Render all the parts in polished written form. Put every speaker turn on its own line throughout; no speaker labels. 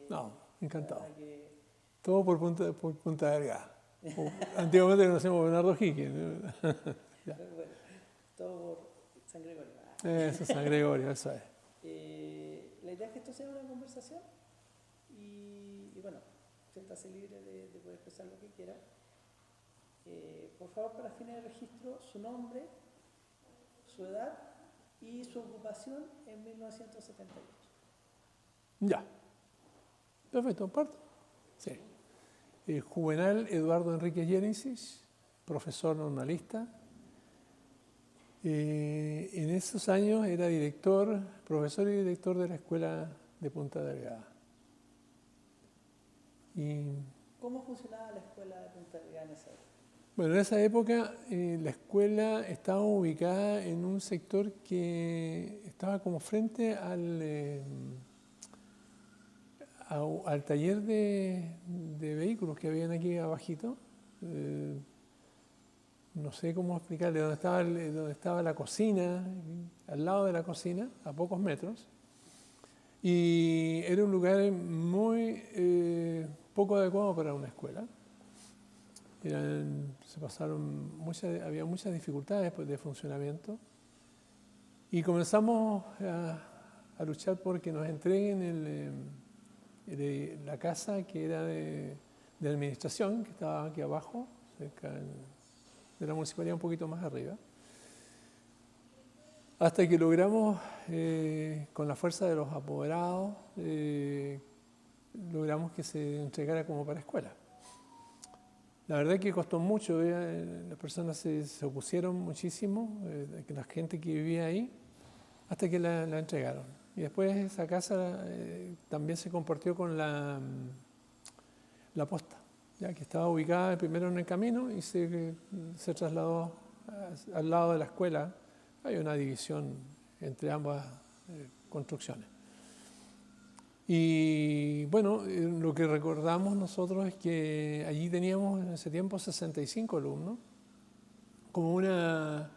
No, encantado.
Que...
Todo por Punta Delgada. Antiguamente conocemos Bernardo Higgins.
Bueno, todo por San Gregorio.
Eso es San Gregorio, eso es.
La idea es que esto sea una conversación y bueno, siéntase libre de poder expresar lo que quiera. Por favor, para fines de registro, su nombre, su edad y su ocupación en 1978.
Ya. Perfecto, ¿parto? Sí. Juvenal Eduardo Enríquez Génesis, profesor normalista. En esos años era director, profesor y director de la escuela de Punta Delgada.
¿Cómo funcionaba la escuela de Punta Delgada en esa época?
Bueno, en esa época la escuela estaba ubicada en un sector que estaba como frente al taller de vehículos que habían aquí abajito. No sé cómo explicarle, donde estaba la cocina, al lado de la cocina, a pocos metros. Y era un lugar muy poco adecuado para una escuela. Había muchas dificultades de funcionamiento. Y comenzamos a luchar por que nos entreguen la casa que era de administración, que estaba aquí abajo, cerca de la municipalidad, un poquito más arriba. Hasta que logramos, con la fuerza de los apoderados, logramos que se entregara como para escuela. La verdad es que costó mucho, las personas se opusieron muchísimo, la gente que vivía ahí, hasta que la entregaron. Y después esa casa también se compartió con la posta, ya que estaba ubicada primero en el camino y se trasladó al lado de la escuela. Hay una división entre ambas construcciones. Y bueno, lo que recordamos nosotros es que allí teníamos en ese tiempo 65 alumnos, como una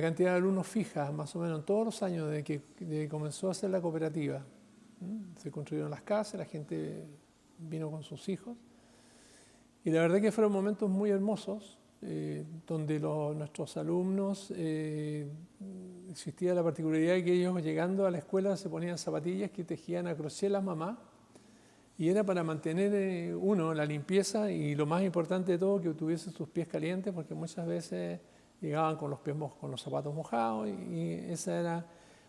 cantidad de alumnos fija, más o menos, en todos los años de que comenzó a hacer la cooperativa. Se construyeron las casas, la gente vino con sus hijos. Y la verdad que fueron momentos muy hermosos, donde nuestros alumnos, existía la particularidad de que ellos llegando a la escuela se ponían zapatillas que tejían a crochet las mamás, y era para mantener la limpieza y lo más importante de todo, que tuviesen sus pies calientes, porque muchas veces llegaban con los pies con los zapatos mojados y ese era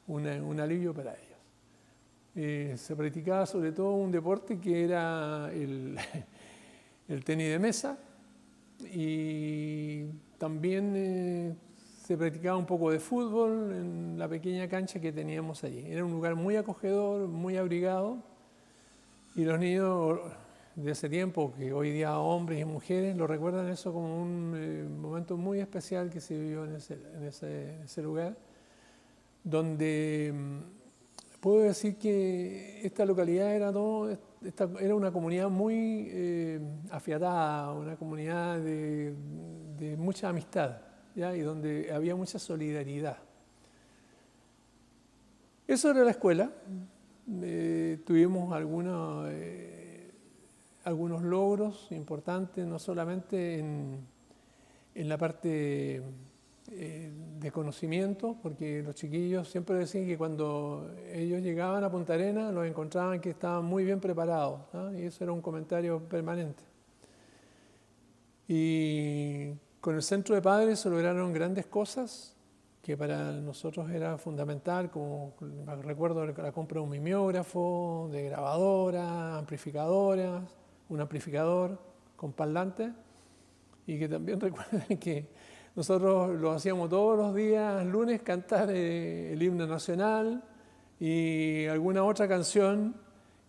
un alivio para ellos. Se practicaba sobre todo un deporte que era el tenis de mesa, y también se practicaba un poco de fútbol en la pequeña cancha que teníamos allí. Era un lugar muy acogedor, muy abrigado, y los niños de ese tiempo, que hoy día hombres y mujeres, lo recuerdan eso como un momento muy especial que se vivió en ese lugar, donde puedo decir que esta localidad era una comunidad muy afiatada, una comunidad de mucha amistad, ¿ya? Y donde había mucha solidaridad. Eso era la escuela. Tuvimos algunos logros importantes, no solamente en la parte de conocimiento, porque los chiquillos siempre decían que cuando ellos llegaban a Punta Arenas los encontraban que estaban muy bien preparados, ¿no? Y eso era un comentario permanente. Y con el centro de padres se lograron grandes cosas que para nosotros era fundamental, como recuerdo la compra de un mimeógrafo, de grabadoras, amplificadoras, un amplificador con parlante, y que también recuerden que nosotros lo hacíamos todos los días, lunes, cantar el himno nacional y alguna otra canción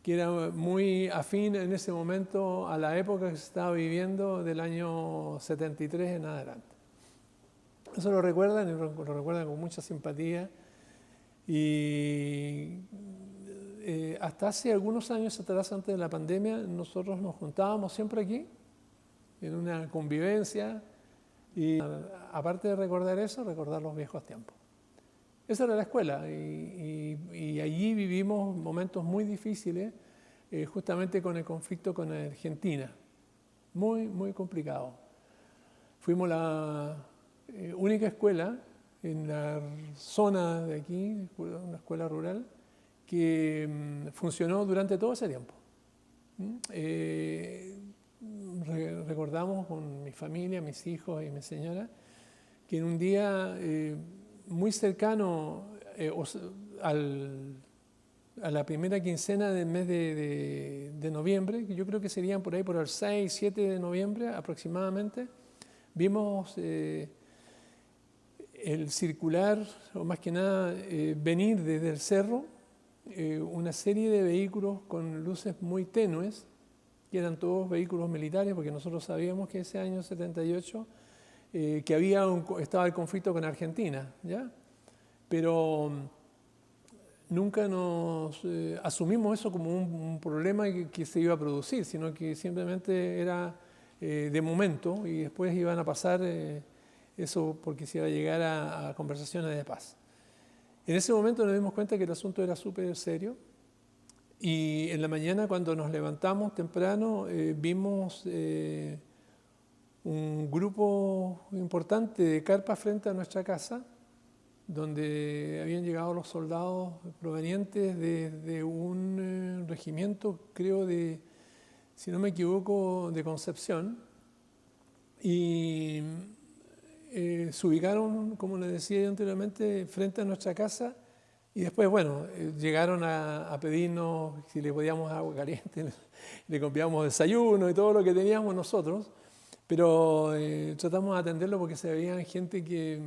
que era muy afín en ese momento a la época que se estaba viviendo del año 73 en adelante. Eso lo recuerdan y lo recuerdan con mucha simpatía. Y hasta hace algunos años atrás, antes de la pandemia, nosotros nos juntábamos siempre aquí, en una convivencia, y aparte de recordar eso, recordar los viejos tiempos. Esa era la escuela, y allí vivimos momentos muy difíciles, justamente con el conflicto con Argentina. Muy, muy complicado. Fuimos la única escuela en la zona de aquí, una escuela rural, que funcionó durante todo ese tiempo. Recordamos con mi familia, mis hijos y mi señora, que en un día muy cercano a la primera quincena del mes de noviembre, que yo creo que serían por ahí por el 6, 7 de noviembre aproximadamente, vimos el circular, o más que nada venir desde el cerro, una serie de vehículos con luces muy tenues, que eran todos vehículos militares, porque nosotros sabíamos que ese año 78 que estaba el conflicto con Argentina, ¿ya? Pero nunca nos asumimos eso como un problema que se iba a producir, sino que simplemente era de momento y después iban a pasar eso porque se iba a llegar a conversaciones de paz. En ese momento nos dimos cuenta que el asunto era súper serio y en la mañana cuando nos levantamos temprano vimos un grupo importante de carpas frente a nuestra casa, donde habían llegado los soldados provenientes de un regimiento, creo si no me equivoco, de Concepción, y se ubicaron, como les decía yo anteriormente, frente a nuestra casa, y después, bueno, llegaron a pedirnos si le podíamos agua caliente, le compramos desayuno y todo lo que teníamos nosotros, pero tratamos de atenderlo porque se veía gente que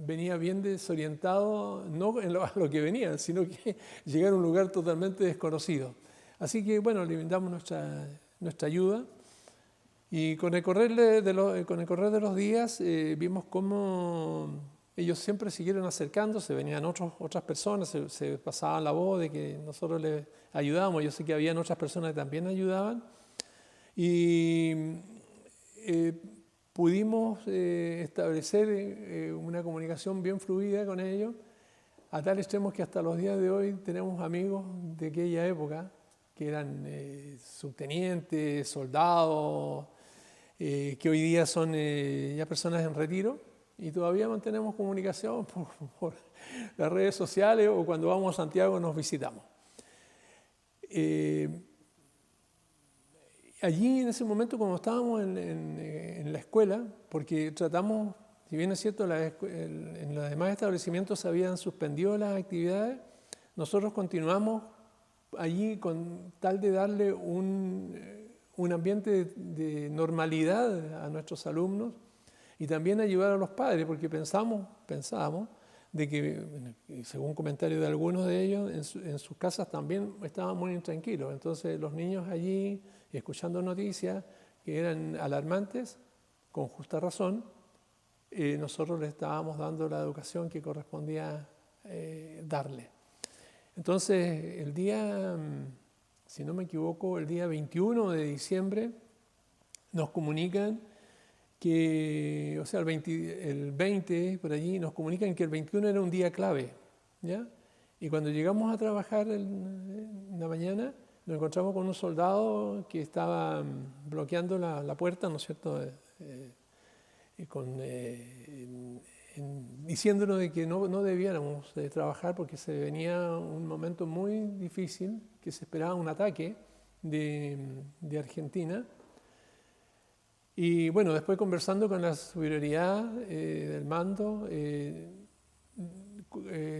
venía bien desorientado, no en a lo que venían, sino que llegaron a un lugar totalmente desconocido. Así que, bueno, le brindamos nuestra ayuda y con el correr de los días vimos cómo ellos siempre siguieron acercándose, venían otras personas, se pasaban la voz de que nosotros les ayudábamos. Yo sé que habían otras personas que también ayudaban y pudimos establecer una comunicación bien fluida con ellos, a tal extremo que hasta los días de hoy tenemos amigos de aquella época que eran subtenientes, soldados, que hoy día son ya personas en retiro y todavía mantenemos comunicación por las redes sociales o cuando vamos a Santiago nos visitamos. Allí en ese momento, cuando estábamos en la escuela, porque tratamos, si bien es cierto, en los demás establecimientos se habían suspendido las actividades, nosotros continuamos allí con tal de darle un ambiente de normalidad a nuestros alumnos y también ayudar a los padres, porque pensábamos de que, según comentarios de algunos de ellos, en sus casas también estaban muy intranquilos. Entonces los niños allí, escuchando noticias que eran alarmantes, con justa razón, nosotros les estábamos dando la educación que correspondía darle. Entonces el día, si no me equivoco, el día 21 de diciembre nos comunican que, o sea, el 20 por allí, nos comunican que el 21 era un día clave, ¿ya? Y cuando llegamos a trabajar en la mañana, nos encontramos con un soldado que estaba bloqueando la puerta, ¿no es cierto?, diciéndonos de que no debiéramos trabajar porque se venía un momento muy difícil, que se esperaba un ataque de Argentina. Y bueno, después conversando con la superioridad del mando,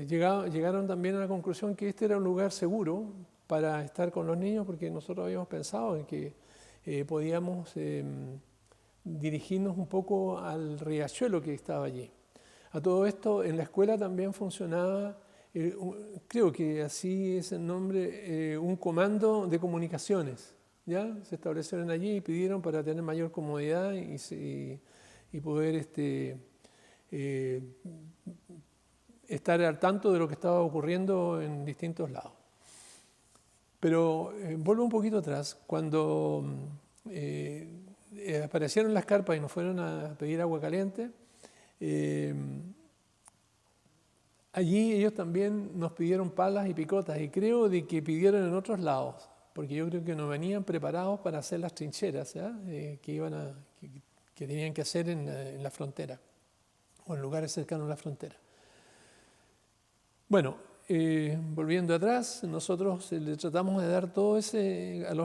llegaron también a la conclusión que este era un lugar seguro para estar con los niños, porque nosotros habíamos pensado en que podíamos dirigirnos un poco al riachuelo que estaba allí. A todo esto, en la escuela también funcionaba, creo que así es el nombre, un comando de comunicaciones. ¿Ya? Se establecieron allí y pidieron para tener mayor comodidad y poder estar al tanto de lo que estaba ocurriendo en distintos lados. Pero vuelvo un poquito atrás, cuando aparecieron las carpas y nos fueron a pedir agua caliente, allí ellos también nos pidieron palas y picotas y creo de que pidieron en otros lados. porque yo creo que no venían preparados para hacer las trincheras que tenían que hacer en la frontera o en lugares cercanos a la frontera. Bueno, volviendo atrás, nosotros le tratamos de dar todo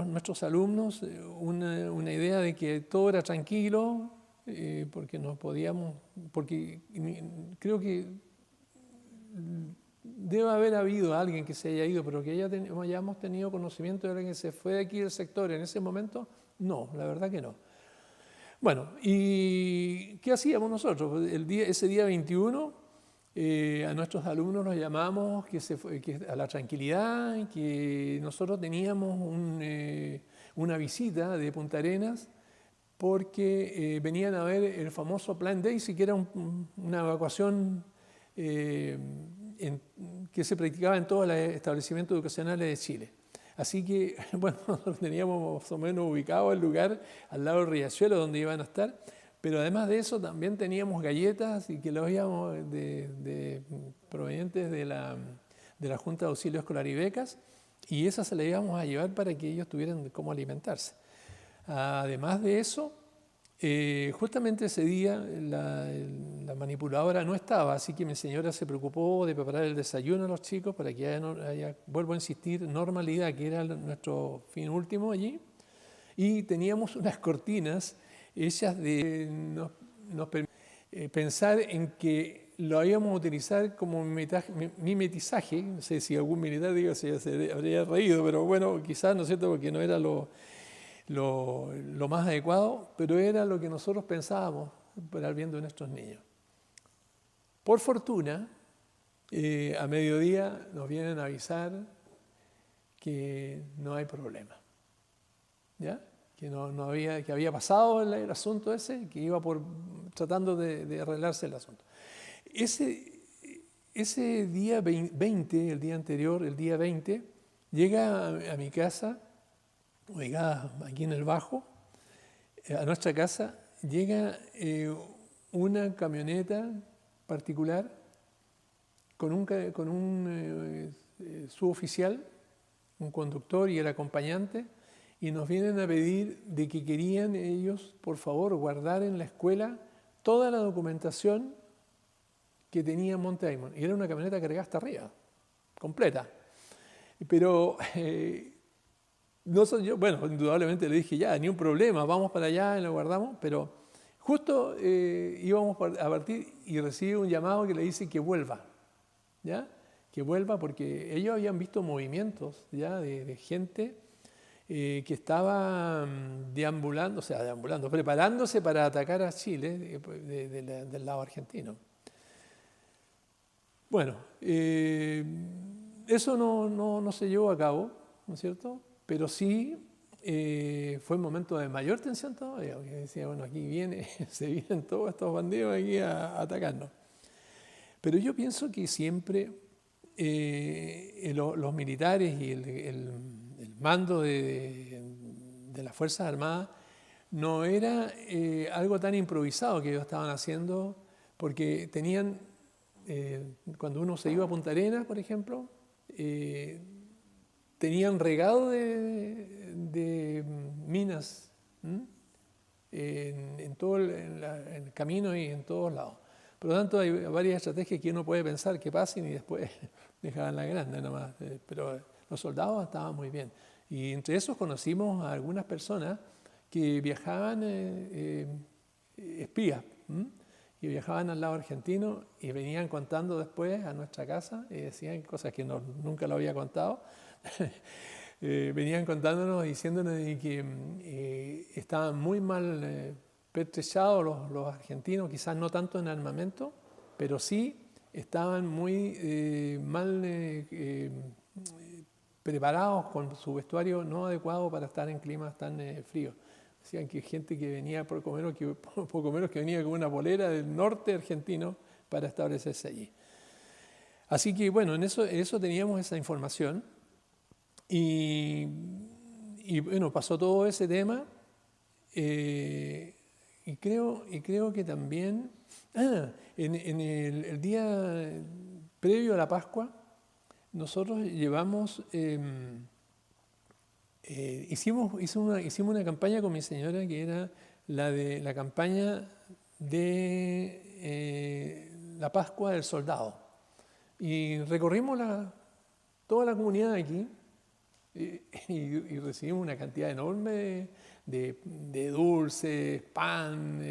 nuestros alumnos una idea de que todo era tranquilo, porque creo que debe haber habido alguien que se haya ido, pero que hayamos tenido conocimiento de alguien que se fue de aquí del sector en ese momento, no, la verdad que no. Bueno, ¿y qué hacíamos nosotros? Ese día 21, a nuestros alumnos los llamamos a la tranquilidad, que nosotros teníamos una visita de Punta Arenas, porque venían a ver el famoso Plan Daisy, que era una evacuación que se practicaba en todos los establecimientos educacionales de Chile. Así que, bueno, nosotros teníamos más o menos ubicado el lugar al lado del riachuelo donde iban a estar, pero además de eso también teníamos galletas y que los íbamos provenientes de la Junta de Auxilio Escolar y Becas, y esas se las íbamos a llevar para que ellos tuvieran cómo alimentarse. Además de eso, justamente ese día la manipuladora no estaba, así que mi señora se preocupó de preparar el desayuno a los chicos para que haya, vuelvo a insistir, normalidad, que era nuestro fin último allí. Y teníamos unas cortinas hechas nos pensar en que lo íbamos a utilizar como mimetizaje. No sé si algún militar se habría reído, pero bueno, quizás, ¿no es cierto?, porque no era lo más adecuado, pero era lo que nosotros pensábamos para el bien de nuestros niños. Por fortuna, a mediodía nos vienen a avisar que no hay problema, ¿ya? Que había pasado el asunto ese, que iba tratando de arreglarse el asunto. Ese día 20, el día anterior, el día 20, llega a mi casa, oiga, aquí en el Bajo, a nuestra casa, llega una camioneta particular con un suboficial, un conductor y el acompañante, y nos vienen a pedir de que querían ellos, por favor, guardar en la escuela toda la documentación que tenía Monte Aymon. Y era una camioneta cargada hasta arriba, completa. Pero bueno, indudablemente le dije, ya, ni un problema, vamos para allá y lo guardamos, pero justo íbamos a partir y recibe un llamado que le dice que vuelva, ¿ya? Que vuelva porque ellos habían visto movimientos ya de gente que estaba deambulando, preparándose para atacar a Chile del lado argentino. Bueno, eso no se llevó a cabo, ¿no es cierto? Pero sí fue un momento de mayor tensión todavía, porque decía, bueno, aquí se vienen todos estos bandidos aquí a atacarnos. Pero yo pienso que siempre los militares y el mando de las Fuerzas Armadas no era algo tan improvisado que ellos estaban haciendo, porque tenían, cuando uno se iba a Punta Arenas, por ejemplo, tenían regado de minas en todo el camino y en todos lados. Por lo tanto, hay varias estrategias que uno puede pensar que pasen y después dejaban la grande nomás. Pero los soldados estaban muy bien. Y entre esos conocimos a algunas personas que viajaban, espías, que viajaban al lado argentino y venían contando después a nuestra casa y decían cosas que nunca lo había contado. Venían contándonos, diciéndonos que estaban muy mal pertrechados los argentinos, quizás no tanto en armamento, pero sí estaban muy mal preparados con su vestuario no adecuado para estar en climas tan fríos. Decían que gente que venía poco menos que venía con una polera del norte argentino para establecerse allí. Así que bueno, en eso teníamos esa información y bueno, pasó todo ese tema y creo que también en el día previo a la Pascua nosotros llevamos hicimos una campaña con mi señora que era la campaña de la Pascua del Soldado. Y recorrimos toda la comunidad aquí y recibimos una cantidad enorme de dulces, pan,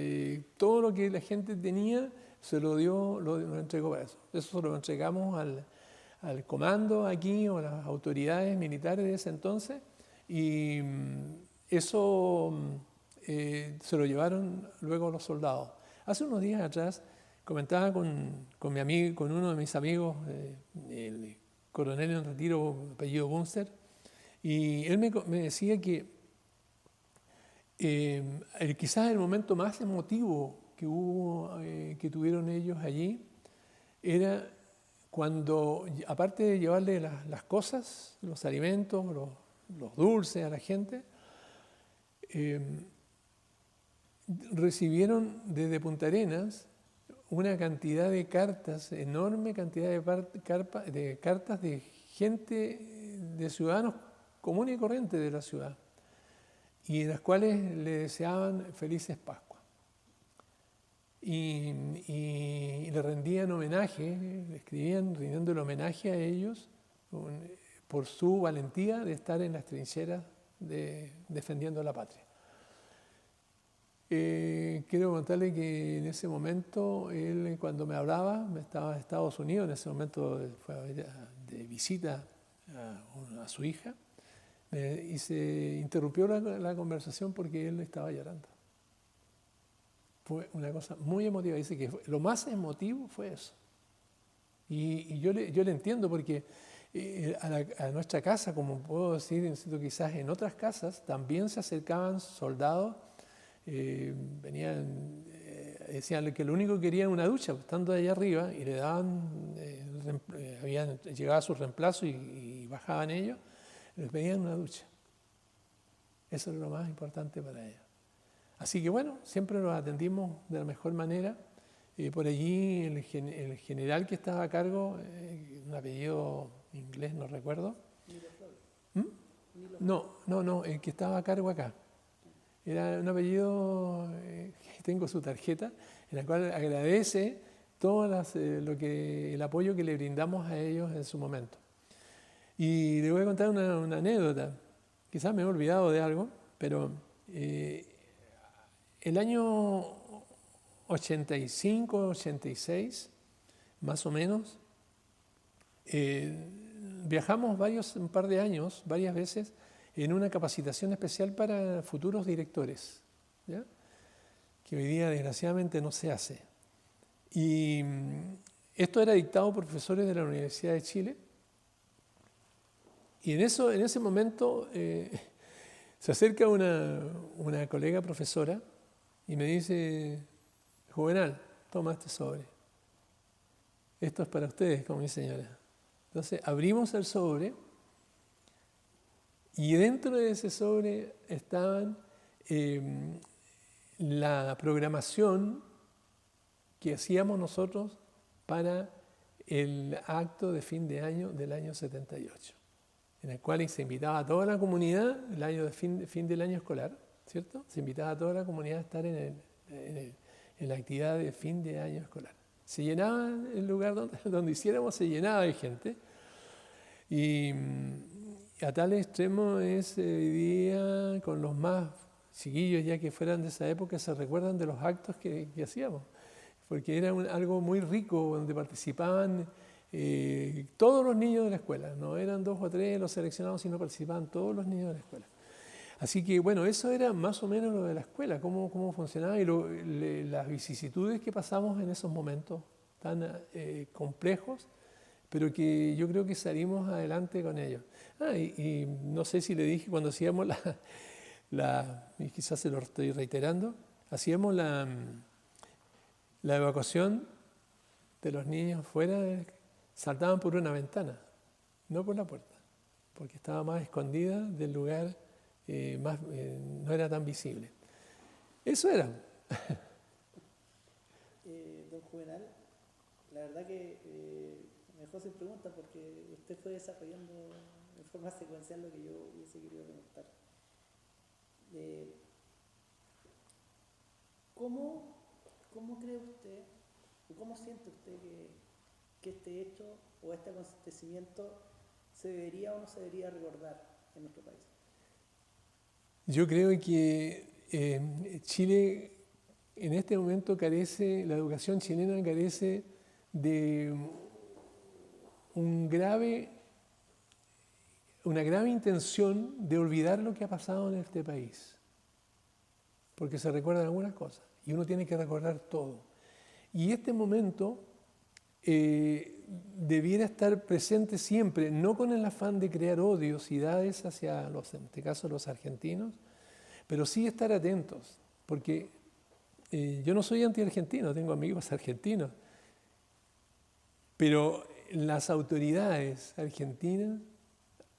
todo lo que la gente tenía se lo dio, lo entregó para eso. Eso se lo entregamos al comando aquí o a las autoridades militares de ese entonces y eso se lo llevaron luego los soldados. Hace unos días atrás comentaba con uno de mis amigos, el coronel en retiro, apellido Bunster, y él me decía que quizás el momento más emotivo que tuvieron ellos allí era cuando, aparte de llevarle las cosas, los alimentos, los dulces a la gente, recibieron desde Punta Arenas una cantidad de cartas, enorme cantidad de cartas de gente, de ciudadanos comunes y corrientes de la ciudad, y en las cuales le deseaban felices Pascuas. Y le rendían homenaje, le escribían rindiéndole homenaje a ellos por su valentía de estar en las trincheras defendiendo la patria. Quiero contarle que en ese momento, él cuando me hablaba, estaba en Estados Unidos, en ese momento fue de visita a su hija, y se interrumpió la conversación porque él estaba llorando. Fue una cosa muy emotiva. Dice que lo más emotivo fue eso. Y yo le entiendo porque a nuestra casa, como puedo decir, quizás en otras casas, también se acercaban soldados, venían, decían que lo único que querían era una ducha, estando allá arriba, y le daban, llegaba su reemplazo y bajaban ellos, les pedían una ducha. Eso es lo más importante para ellos. Así que bueno, siempre los atendimos de la mejor manera. Por allí el general que estaba a cargo, un apellido inglés, no recuerdo. No, el que estaba a cargo acá. Era un apellido, tengo su tarjeta, en la cual agradece todo el apoyo que le brindamos a ellos en su momento. Y le voy a contar una anécdota. Quizás me he olvidado de algo, pero el año 85, 86, más o menos, viajamos un par de años, varias veces, en una capacitación especial para futuros directores, ¿ya? Que hoy día desgraciadamente no se hace. Y esto era dictado por profesores de la Universidad de Chile. Y en ese momento se acerca una colega profesora y me dice: Juvenal, toma este sobre. Esto es para ustedes, como mi señora. Entonces abrimos el sobre y dentro de ese sobre estaban la programación que hacíamos nosotros para el acto de fin de año del año 78, en el cual se invitaba a toda la comunidad, el año de fin del año escolar, ¿cierto? Se invitaba a toda la comunidad a estar en la actividad de fin de año escolar. Se llenaba el lugar donde hiciéramos, se llenaba de gente. Y a tal extremo es hoy día, con los más chiquillos ya que fueran de esa época, se recuerdan de los actos que hacíamos, porque era algo muy rico donde participaban todos los niños de la escuela. No eran 2 o 3 los seleccionados, sino participaban todos los niños de la escuela. Así que bueno, eso era más o menos lo de la escuela, cómo funcionaba y las vicisitudes que pasamos en esos momentos tan complejos, pero que yo creo que salimos adelante con ellos. Y no sé si le dije cuando hacíamos y quizás se lo estoy reiterando, hacíamos la evacuación de los niños fuera, saltaban por una ventana, no por la puerta, porque estaba más escondida del lugar, no era tan visible. Eso era.
Don Juvenal, la verdad que me dejó sin preguntas porque usted fue desarrollando en forma secuencial lo que yo hubiese querido preguntar. ¿Cómo cree usted, o cómo siente usted que este hecho o este acontecimiento se debería o no se debería recordar en nuestro país?
Yo creo que Chile en este momento carece, la educación chilena carece de una grave intención de olvidar lo que ha pasado en este país, porque se recuerdan algunas cosas y uno tiene que recordar todo. Y este momento debiera estar presente siempre, no con el afán de crear odiosidades hacia en este caso los argentinos, pero sí estar atentos, porque yo no soy anti-argentino, tengo amigos argentinos, pero las autoridades argentinas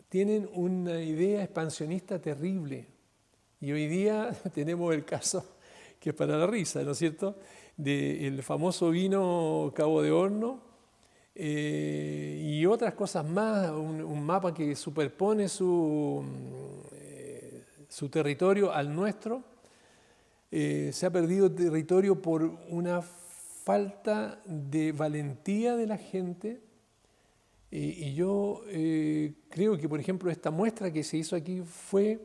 tienen una idea expansionista terrible. Y hoy día tenemos el caso, que es para la risa, ¿no es cierto?, del famoso vino Cabo de Horno y otras cosas más, un mapa que superpone su territorio al nuestro. Se ha perdido territorio por una falta de valentía de la gente. Y yo creo que, por ejemplo, esta muestra que se hizo aquí fue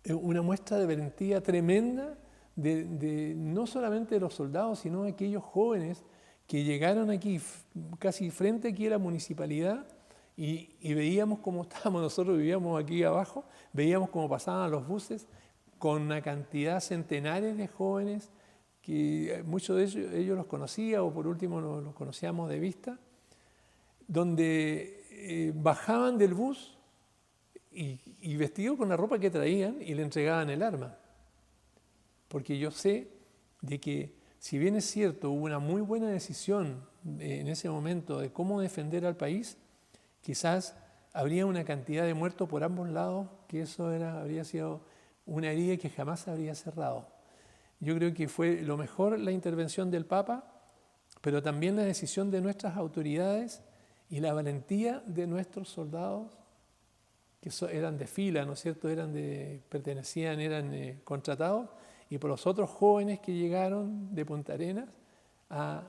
una muestra de valentía tremenda de no solamente de los soldados, sino de aquellos jóvenes que llegaron aquí, casi frente aquí a la municipalidad, y veíamos cómo estábamos, nosotros vivíamos aquí abajo, veíamos cómo pasaban los buses con una cantidad centenares de jóvenes, que muchos de ellos los conocía o por último los conocíamos de vista, donde bajaban del bus y vestidos con la ropa que traían y le entregaban el arma. Porque yo sé de que, si bien es cierto, hubo una muy buena decisión en ese momento de cómo defender al país, quizás habría una cantidad de muertos por ambos lados, que eso habría sido una herida que jamás se habría cerrado. Yo creo que fue lo mejor la intervención del Papa, pero también la decisión de nuestras autoridades y la valentía de nuestros soldados, que eran de fila, ¿no es cierto?, eran contratados, y por los otros jóvenes que llegaron de Punta Arenas a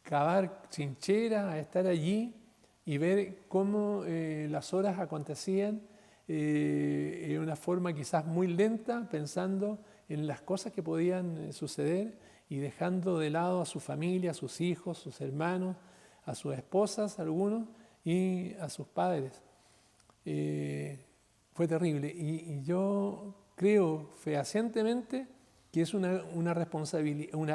cavar trincheras, a estar allí y ver cómo las horas acontecían en una forma quizás muy lenta, pensando en las cosas que podían suceder y dejando de lado a su familia, a sus hijos, sus hermanos, a sus esposas, algunos, y a sus padres. Fue terrible y yo creo fehacientemente que es una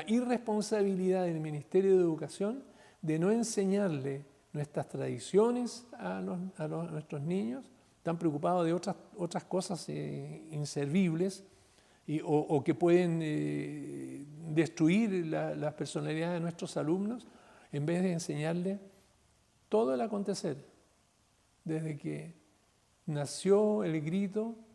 irresponsabilidad del Ministerio de Educación de no enseñarle nuestras tradiciones a nuestros niños, están preocupados de otras cosas inservibles o que pueden destruir la personalidad de nuestros alumnos, en vez de enseñarles todo el acontecer, desde que nació el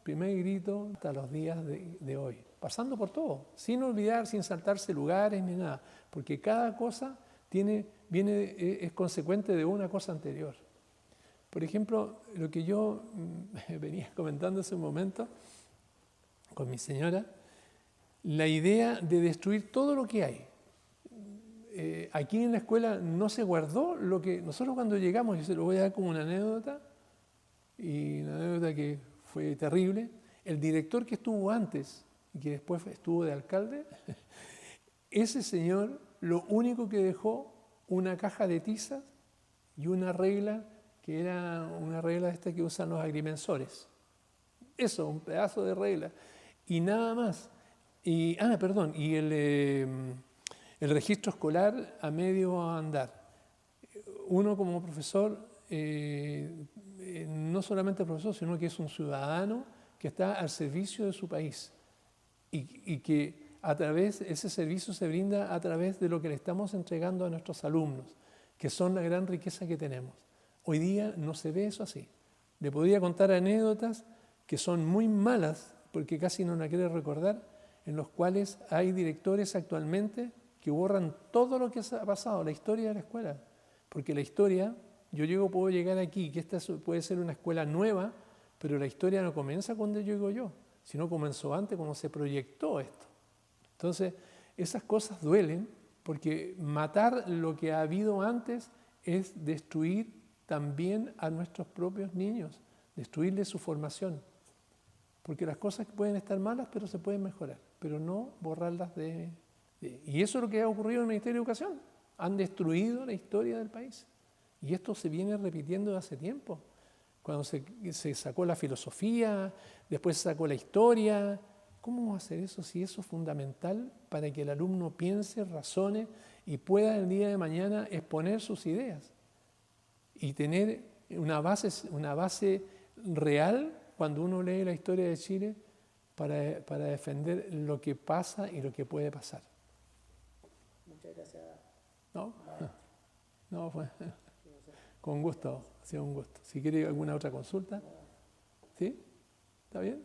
primer grito, hasta los días de hoy, pasando por todo, sin olvidar, sin saltarse lugares ni nada, porque cada cosa es consecuente de una cosa anterior. Por ejemplo, lo que yo venía comentando hace un momento con mi señora, la idea de destruir todo lo que hay. Aquí en la escuela no se guardó lo que nosotros cuando llegamos, yo se lo voy a dar como una anécdota, y una anécdota que fue terrible. El director que estuvo antes y que después estuvo de alcalde, ese señor lo único que dejó una caja de tizas y una regla que era una regla esta que usan los agrimensores. Eso, un pedazo de regla y nada más. Y el registro escolar a medio andar. Uno como profesor, no solamente profesor, sino que es un ciudadano que está al servicio de su país y que ese servicio se brinda a través de lo que le estamos entregando a nuestros alumnos, que son la gran riqueza que tenemos. Hoy día no se ve eso así. Le podría contar anécdotas que son muy malas, porque casi no la quiere recordar, en los cuales hay directores actualmente que borran todo lo que ha pasado, la historia de la escuela. Porque la historia, puedo llegar aquí, que esta puede ser una escuela nueva, pero la historia no comienza cuando llego yo, sino comenzó antes, como se proyectó esto. Entonces, esas cosas duelen porque matar lo que ha habido antes es destruir también a nuestros propios niños, destruirles su formación. Porque las cosas pueden estar malas, pero se pueden mejorar, pero no borrarlas Y eso es lo que ha ocurrido en el Ministerio de Educación. Han destruido la historia del país. Y esto se viene repitiendo de hace tiempo. Cuando se sacó la filosofía, después se sacó la historia. ¿Cómo vamos a hacer eso si eso es fundamental para que el alumno piense, razone y pueda el día de mañana exponer sus ideas? Y tener una base real cuando uno lee la historia de Chile para defender lo que pasa y lo que puede pasar.
Muchas gracias.
¿No? No, fue con gusto, ha sido un gusto. Si quiere alguna otra consulta, ¿sí? ¿Está bien?